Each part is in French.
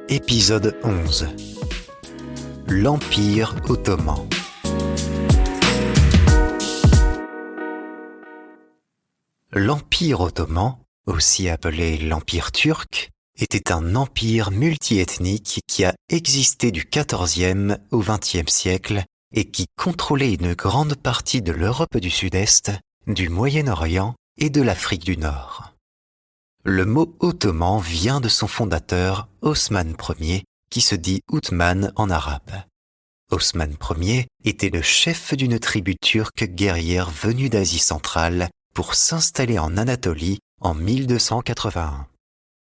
Épisode 11. L'Empire ottoman. L'Empire ottoman, aussi appelé l'Empire turc, était un empire multiethnique qui a existé du XIVe au XXe siècle et qui contrôlait une grande partie de l'Europe du Sud-Est, du Moyen-Orient et de l'Afrique du Nord. Le mot ottoman vient de son fondateur, Osman Ier, qui se dit Othman en arabe. Osman Ier était le chef d'une tribu turque guerrière venue d'Asie centrale pour s'installer en Anatolie en 1281.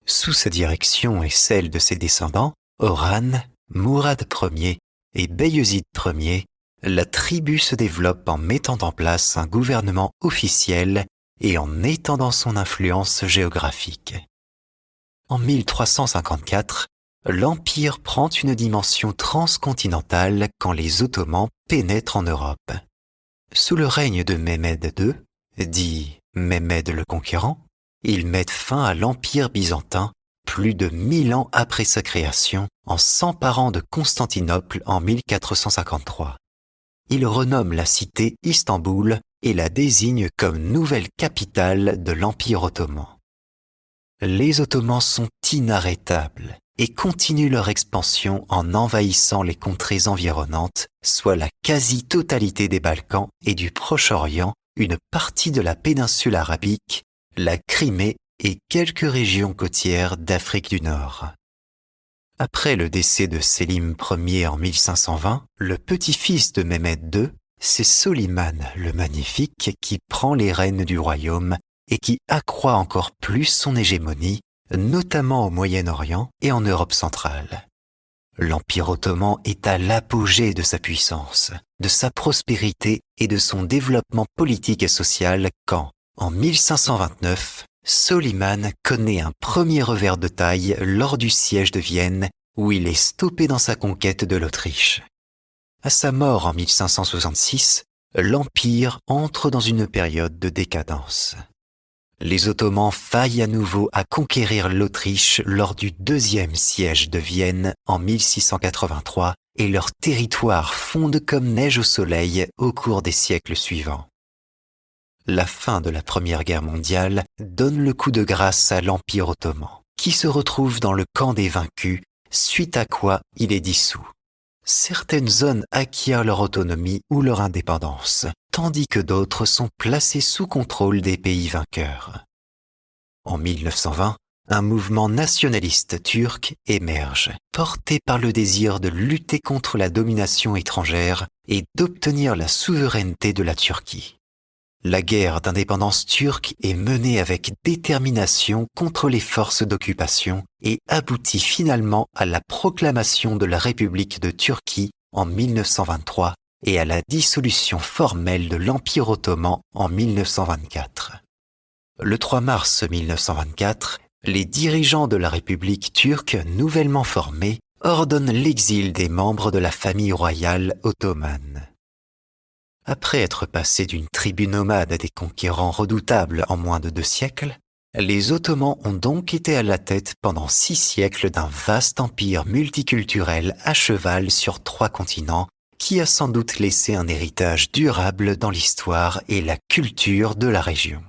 Sous sa direction et celle de ses descendants, Orhan, Mourad Ier et Bayezid Ier, la tribu se développe en mettant en place un gouvernement officiel et en étendant son influence géographique. En 1354, l'Empire prend une dimension transcontinentale quand les Ottomans pénètrent en Europe. Sous le règne de Mehmed II, dit Mehmed le Conquérant, ils mettent fin à l'Empire byzantin plus de 1000 ans après sa création en s'emparant de Constantinople en 1453. Ils renomment la cité Istanbul et la désignent comme nouvelle capitale de l'Empire ottoman. Les Ottomans sont inarrêtables et continuent leur expansion en envahissant les contrées environnantes, soit la quasi-totalité des Balkans et du Proche-Orient, une partie de la péninsule arabique, la Crimée et quelques régions côtières d'Afrique du Nord. Après le décès de Sélim Ier en 1520, le petit-fils de Mehmed II, c'est Soliman le Magnifique qui prend les rênes du royaume et qui accroît encore plus son hégémonie, notamment au Moyen-Orient et en Europe centrale. L'Empire ottoman est à l'apogée de sa puissance, de sa prospérité et de son développement politique et social quand, en 1529, Soliman connaît un premier revers de taille lors du siège de Vienne où il est stoppé dans sa conquête de l'Autriche. À sa mort en 1566, l'Empire entre dans une période de décadence. Les Ottomans faillent à nouveau à conquérir l'Autriche lors du deuxième siège de Vienne en 1683 et leurs territoires fondent comme neige au soleil au cours des siècles suivants. La fin de la Première Guerre mondiale donne le coup de grâce à l'Empire ottoman, qui se retrouve dans le camp des vaincus, suite à quoi il est dissous. Certaines zones acquièrent leur autonomie ou leur indépendance, tandis que d'autres sont placées sous contrôle des pays vainqueurs. En 1920, un mouvement nationaliste turc émerge, porté par le désir de lutter contre la domination étrangère et d'obtenir la souveraineté de la Turquie. La guerre d'indépendance turque est menée avec détermination contre les forces d'occupation et aboutit finalement à la proclamation de la République de Turquie en 1923 et à la dissolution formelle de l'Empire ottoman en 1924. Le 3 mars 1924, les dirigeants de la République turque nouvellement formée ordonnent l'exil des membres de la famille royale ottomane. Après être passés d'une tribu nomade à des conquérants redoutables en moins de 2 siècles, les Ottomans ont donc été à la tête pendant 6 siècles d'un vaste empire multiculturel à cheval sur 3 continents qui a sans doute laissé un héritage durable dans l'histoire et la culture de la région.